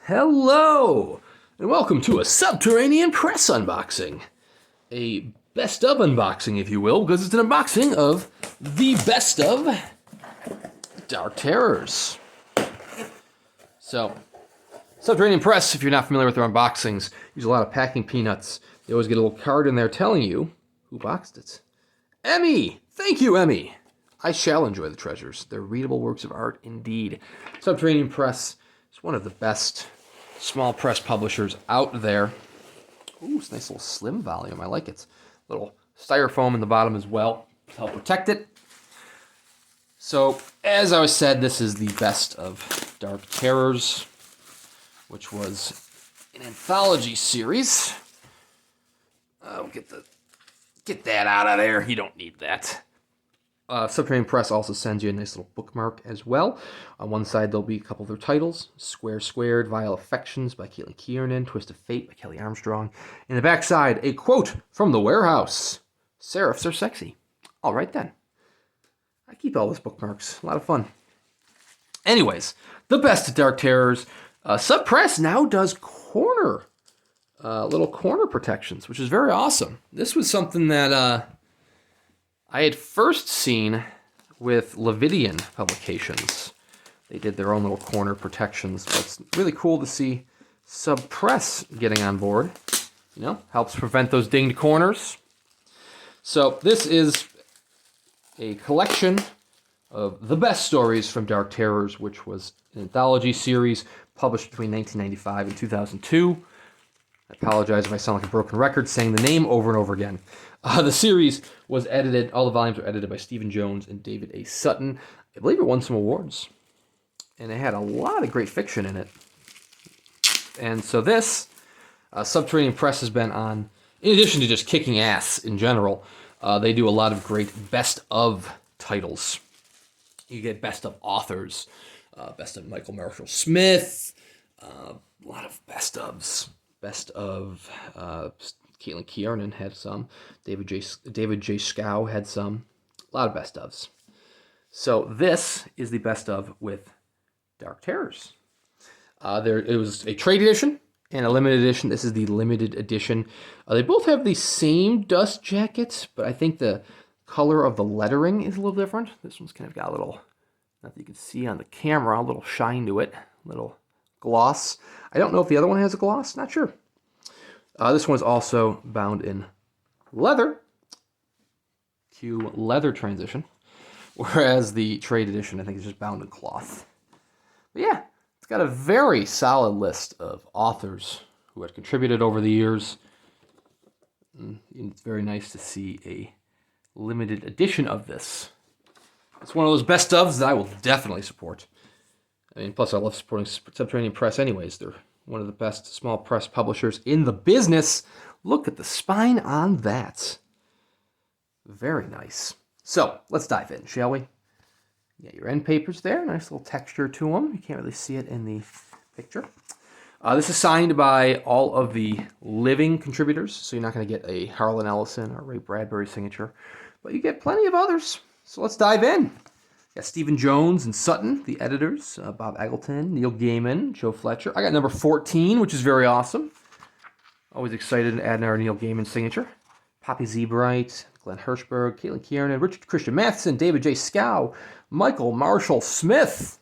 Hello, and welcome to a Subterranean press unboxing. A best of unboxing, if you will, because it's an unboxing of the best of Dark Terrors. So, Subterranean Press, if you're not familiar with their unboxings, use a lot of packing peanuts. They always get a little card in there telling you who boxed it. Emmy! Thank you, Emmy! I shall enjoy the treasures. They're readable works of art indeed. Subterranean Press is one of the best small press publishers out there. Ooh, it's a nice little slim volume. I like it. Little styrofoam in the bottom as well to help protect it. So, as I said, this is the best of Dark Terrors, which was an anthology series. Get that out of there. You don't need that. Subterranean Press also sends you a nice little bookmark as well. On one side, there'll be a couple of their titles. Square Squared, Vile Affections by Caitlin Kiernan, Twist of Fate by Kelly Armstrong. In the back side, a quote from The Warehouse. Serifs are sexy. All right then. I keep all those bookmarks. A lot of fun. Anyways, the best of Dark Terrors. Sub Press now does little corner protections, which is very awesome. This was something that I had first seen with Levidian Publications. They did their own little corner protections, but it's really cool to see Sub Press getting on board. You know, helps prevent those dinged corners. So this is a collection of the best stories from Dark Terrors, which was an anthology series published between 1995 and 2002. I apologize if I sound like a broken record saying the name over and over again. The series was edited, all the volumes were edited by Stephen Jones and David A. Sutton. I believe it won some awards. And it had a lot of great fiction in it. And so this, Subterranean Press has been on, in addition to just kicking ass in general, they do a lot of great best of titles. You get best of authors, best of Michael Marshall Smith, a lot of best ofs. Best of Caitlin Kiernan had some. David J. Scow had some. A lot of best ofs. So this is the best of with Dark Terrors. It was a trade edition and a limited edition. This is the limited edition. They both have the same dust jackets, but I think the color of the lettering is a little different. This one's kind of got a little, not that you can see on the camera, a little shine to it, a little gloss. I don't know if the other one has a gloss. Not sure. This one is also bound in leather. Cue leather transition. Whereas the trade edition, I think, is just bound in cloth. But yeah, it's got a very solid list of authors who had contributed over the years. And it's very nice to see a limited edition of this. It's one of those best ofs that I will definitely support. I mean, plus I love supporting Subterranean Press anyways. They're one of the best small press publishers in the business. Look at the spine on that. Very nice. So, let's dive in, shall we? You got your end papers there. Nice little texture to them. You can't really see it in the picture. This is signed by all of the living contributors, so you're not going to get a Harlan Ellison or Ray Bradbury signature, but you get plenty of others. So let's dive in. Got Stephen Jones and Sutton, the editors, Bob Eggleton, Neil Gaiman, Joe Fletcher. I got number 14, which is very awesome. Always excited to add our Neil Gaiman signature. Poppy Z Brite, Glenn Hirschberg, Caitlin Kiernan, Richard Christian Matheson, David J. Scow, Michael Marshall Smith,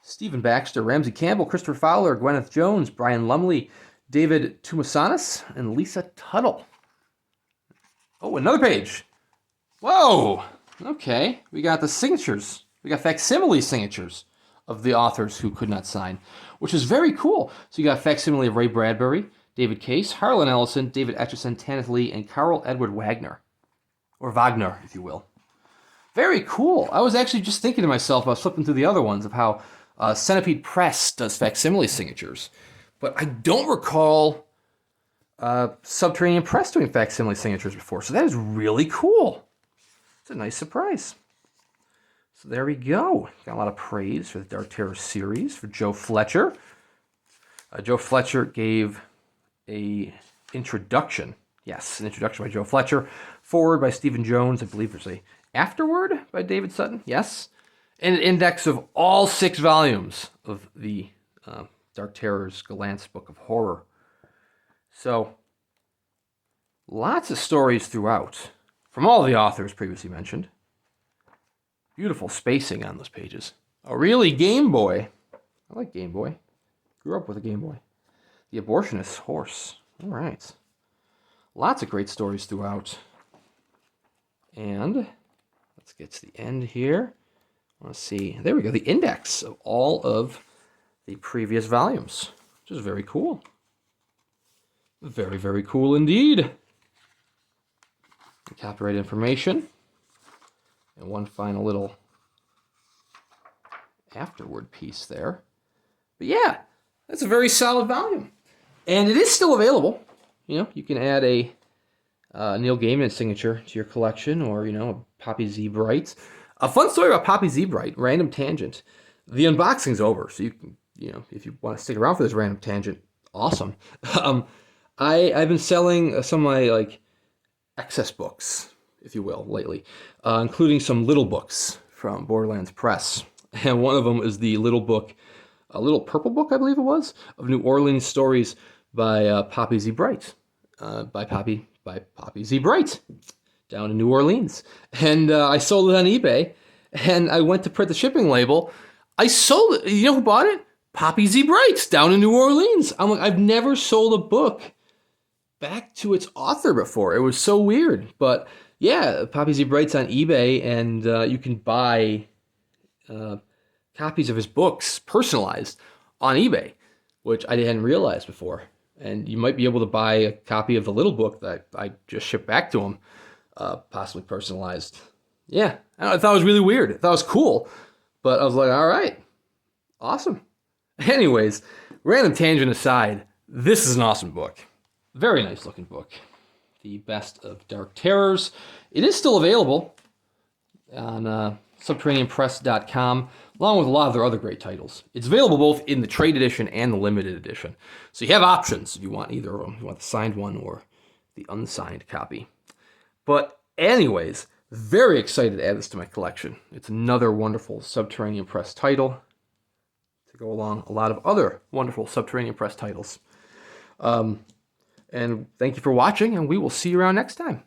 Stephen Baxter, Ramsey Campbell, Christopher Fowler, Gwyneth Jones, Brian Lumley, David Tumasanis, and Lisa Tuttle. Oh, another page. Whoa! Okay, we got the signatures. We got facsimile signatures of the authors who could not sign, which is very cool. So you got facsimile of Ray Bradbury, David Case, Harlan Ellison, David Etchison, Tanith Lee, and Carl Edward Wagner. Or Wagner, if you will. Very cool. I was actually just thinking to myself, I was flipping through the other ones, of how Centipede Press does facsimile signatures. But I don't recall Subterranean Press doing facsimile signatures before. So that is really cool. It's a nice surprise. So there we go. Got a lot of praise for the Dark Terror series for Joe Fletcher. Joe Fletcher gave a introduction. Yes, an introduction by Joe Fletcher. Forward by Stephen Jones. I believe there's a afterword by David Sutton. Yes. And an index of all 6 volumes of the Dark Terrors, Gallant's Book of Horror. So, lots of stories throughout, from all the authors previously mentioned. Beautiful spacing on those pages. A really Game Boy. I like Game Boy. Grew up with a Game Boy. The Abortionist's Horse. All right. Lots of great stories throughout. And let's get to the end here. Let's see. There we go. The index of all of the previous volumes, which is very cool. Very, very cool indeed. The copyright information. And one final little afterward piece there. But yeah, that's a very solid volume. And it is still available. You know, you can add a Neil Gaiman signature to your collection, or, you know, a Poppy Z Brite. A fun story about Poppy Z Brite, random tangent. The unboxing's over, so you can, you know, if you want to stick around for this random tangent, awesome. I've been selling some of my, like, excess books, if you will, lately, including some little books from Borderlands Press. And one of them is the little book, a little purple book, I believe it was, of New Orleans stories by Poppy Z Brite, by Poppy Z Brite, down in New Orleans. And I sold it on eBay, and I went to print the shipping label. I sold it. You know who bought it? Poppy Z Brite, down in New Orleans. I'm like, I've never sold a book back to its author before. It was so weird. But yeah, Poppy Z Brite's on eBay, and you can buy copies of his books personalized on eBay, which I hadn't realized before. And you might be able to buy a copy of the little book that I just shipped back to him, possibly personalized. Yeah, I thought it was really weird. I thought it was cool, but I was like, all right, awesome. Anyways, random tangent aside, this is an awesome book. Very nice looking book. The Best of Dark Terrors. It is still available on subterraneanpress.com, along with a lot of their other great titles. It's available both in the trade edition and the limited edition. So you have options if you want either of them. You want the signed one or the unsigned copy. But anyways, very excited to add this to my collection. It's another wonderful Subterranean Press title to go along a lot of other wonderful Subterranean Press titles. And thank you for watching, and we will see you around next time.